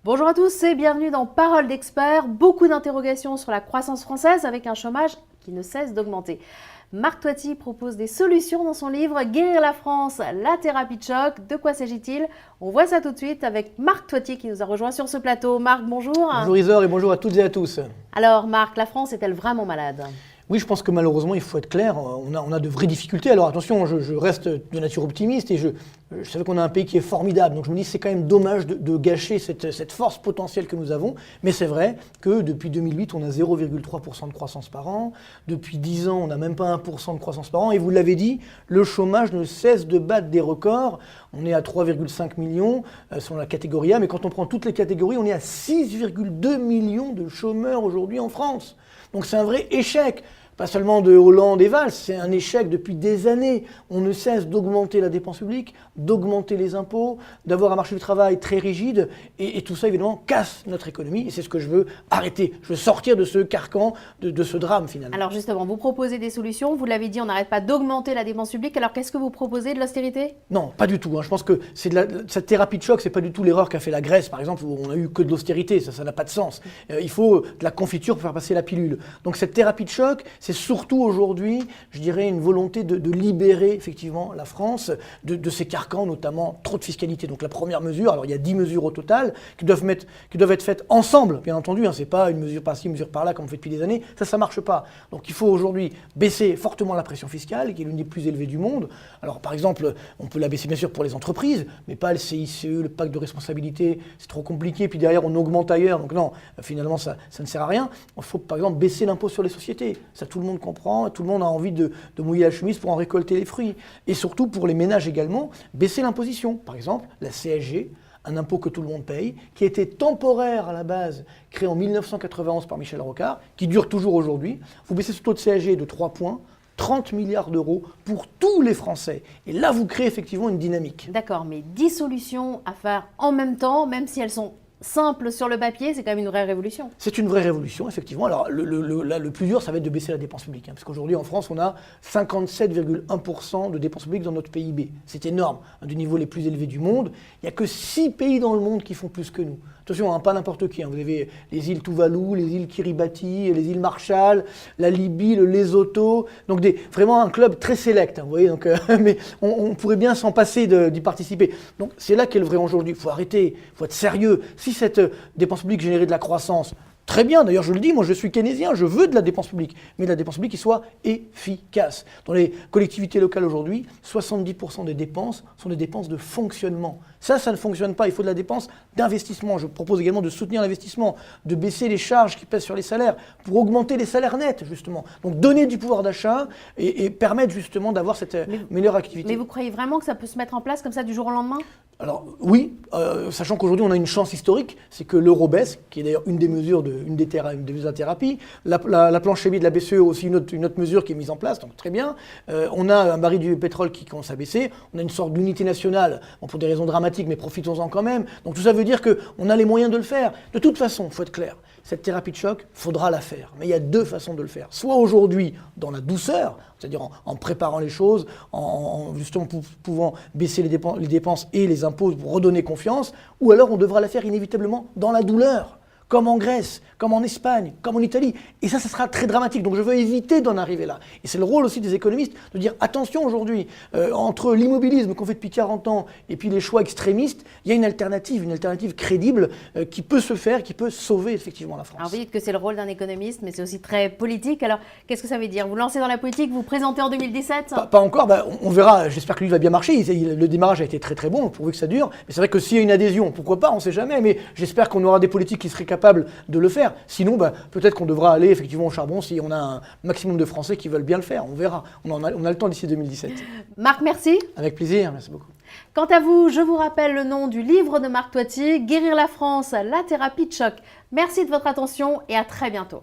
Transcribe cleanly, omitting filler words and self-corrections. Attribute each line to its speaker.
Speaker 1: Bonjour à tous et bienvenue dans Parole d'experts. Beaucoup d'interrogations sur la croissance française avec un chômage qui ne cesse d'augmenter. Marc Toiti propose des solutions dans son livre Guérir la France, la thérapie de choc. De quoi s'agit-il? On voit ça tout de suite avec Marc Toiti qui nous a rejoint sur ce plateau. Marc, bonjour.
Speaker 2: Bonjour Isor et bonjour à toutes et à tous.
Speaker 1: Alors Marc, la France est-elle vraiment malade?
Speaker 2: Oui, je pense que malheureusement, il faut être clair, on a de vraies difficultés. Alors attention, je reste de nature optimiste et je savais qu'on a un pays qui est formidable. Donc je me dis c'est quand même dommage de gâcher cette force potentielle que nous avons. Mais c'est vrai que depuis 2008, on a 0,3% de croissance par an. Depuis 10 ans, on n'a même pas 1% de croissance par an. Et vous l'avez dit, le chômage ne cesse de battre des records. On est à 3,5 millions selon la catégorie A. Mais quand on prend toutes les catégories, on est à 6,2 millions de chômeurs aujourd'hui en France. Donc c'est un vrai échec. Pas seulement de Hollande et Valls, c'est un échec depuis des années. On ne cesse d'augmenter la dépense publique, d'augmenter les impôts, d'avoir un marché du travail très rigide. Et tout ça, évidemment, casse notre économie. Et c'est ce que je veux arrêter. Je veux sortir de ce carcan, de ce drame, finalement.
Speaker 1: Alors justement, vous proposez des solutions. Vous l'avez dit, on n'arrête pas d'augmenter la dépense publique. Alors qu'est-ce que vous proposez? De l'austérité?
Speaker 2: Non, pas du tout. Je pense que cette thérapie de choc, c'est pas du tout l'erreur qu'a fait la Grèce, par exemple, où on a eu que de l'austérité. Ça n'a pas de sens. Il faut de la confiture pour faire passer la pilule. Donc cette thérapie de choc, c'est surtout aujourd'hui, je dirais, une volonté de libérer effectivement la France de ces carcans, notamment trop de fiscalité. Donc la première mesure, alors il y a 10 mesures au total qui doivent être faites ensemble, bien entendu. C'est pas une mesure par-ci, une mesure par-là comme on fait depuis des années. Ça marche pas. Donc il faut aujourd'hui baisser fortement la pression fiscale, qui est l'une des plus élevées du monde. Alors par exemple, on peut la baisser bien sûr pour les entreprises, mais pas le CICE, le pacte de responsabilité, c'est trop compliqué. Puis derrière, on augmente ailleurs. Donc non, finalement, ça ne sert à rien. Il faut par exemple baisser l'impôt sur les sociétés. Ça, tout le monde comprend. Tout le monde a envie de mouiller la chemise pour en récolter les fruits. Et surtout, pour les ménages également, baisser l'imposition. Par exemple, la CSG, un impôt que tout le monde paye, qui était temporaire à la base, créé en 1991 par Michel Rocard, qui dure toujours aujourd'hui. Vous baissez ce taux de CSG de 3 points, 30 milliards d'euros pour tous les Français. Et là, vous créez effectivement une dynamique.
Speaker 1: D'accord, mais 10 solutions à faire en même temps, même si elles sont simple sur le papier, c'est quand même une vraie révolution.
Speaker 2: C'est une vraie révolution, effectivement. Alors, le plus dur, ça va être de baisser la dépense publique. Parce qu'aujourd'hui, en France, on a 57,1% de dépenses publiques dans notre PIB. C'est énorme, un des niveaux les plus élevés du monde. Il n'y a que 6 pays dans le monde qui font plus que nous. Attention, pas n'importe qui. Vous avez les îles Tuvalu, les îles Kiribati, les îles Marshall, la Libye, le Lesotho. Donc vraiment un club très sélect. Vous voyez, donc, mais on pourrait bien s'en passer d'y participer. Donc c'est là qu'est le vrai enjeu aujourd'hui. Il faut arrêter, il faut être sérieux. Si cette dépense publique générait de la croissance, très bien, d'ailleurs je le dis, moi je suis keynésien, je veux de la dépense publique, mais de la dépense publique qui soit efficace. Dans les collectivités locales aujourd'hui, 70% des dépenses sont des dépenses de fonctionnement. Ça ne fonctionne pas, il faut de la dépense d'investissement. Je propose également de soutenir l'investissement, de baisser les charges qui pèsent sur les salaires pour augmenter les salaires nets, justement. Donc donner du pouvoir d'achat et permettre justement d'avoir cette meilleure activité.
Speaker 1: Mais vous croyez vraiment que ça peut se mettre en place comme ça du jour au lendemain?
Speaker 2: Alors oui, sachant qu'aujourd'hui on a une chance historique, c'est que l'euro baisse, qui est d'ailleurs une des mesures une des mesures de thérapie. La planche émis de la BCE aussi une autre mesure qui est mise en place, donc très bien. On a un baril du pétrole qui commence à baisser. On a une sorte d'unité nationale, bon, pour des raisons dramatiques, mais profitons-en quand même. Donc tout ça veut dire qu'on a les moyens de le faire. De toute façon, il faut être clair, cette thérapie de choc, il faudra la faire. Mais il y a deux façons de le faire. Soit aujourd'hui, dans la douceur, c'est-à-dire en préparant les choses, en justement pouvant baisser les dépenses et les impôts pour redonner confiance, ou alors on devra la faire inévitablement dans la douleur, comme en Grèce, comme en Espagne, comme en Italie. Et ça sera très dramatique. Donc je veux éviter d'en arriver là. Et c'est le rôle aussi des économistes de dire attention aujourd'hui, entre l'immobilisme qu'on fait depuis 40 ans et puis les choix extrémistes, il y a une alternative crédible qui peut se faire, qui peut sauver effectivement la France.
Speaker 1: Alors vous dites que c'est le rôle d'un économiste, mais c'est aussi très politique. Alors qu'est-ce que ça veut dire? Vous lancez dans la politique, vous présentez en 2017?
Speaker 2: Pas encore, on verra. J'espère que lui va bien marcher. Le démarrage a été très très bon, pourvu que ça dure. Mais c'est vrai que s'il y a une adhésion, pourquoi pas, on ne sait jamais. Mais j'espère qu'on aura des politiques qui seraient capables de le faire. Sinon, peut-être qu'on devra aller effectivement au charbon si on a un maximum de Français qui veulent bien le faire. On verra. On a le temps d'ici 2017.
Speaker 1: Marc, merci.
Speaker 2: Avec plaisir, merci beaucoup.
Speaker 1: Quant à vous, je vous rappelle le nom du livre de Marc Toiti, Guérir la France, la thérapie de choc. Merci de votre attention et à très bientôt.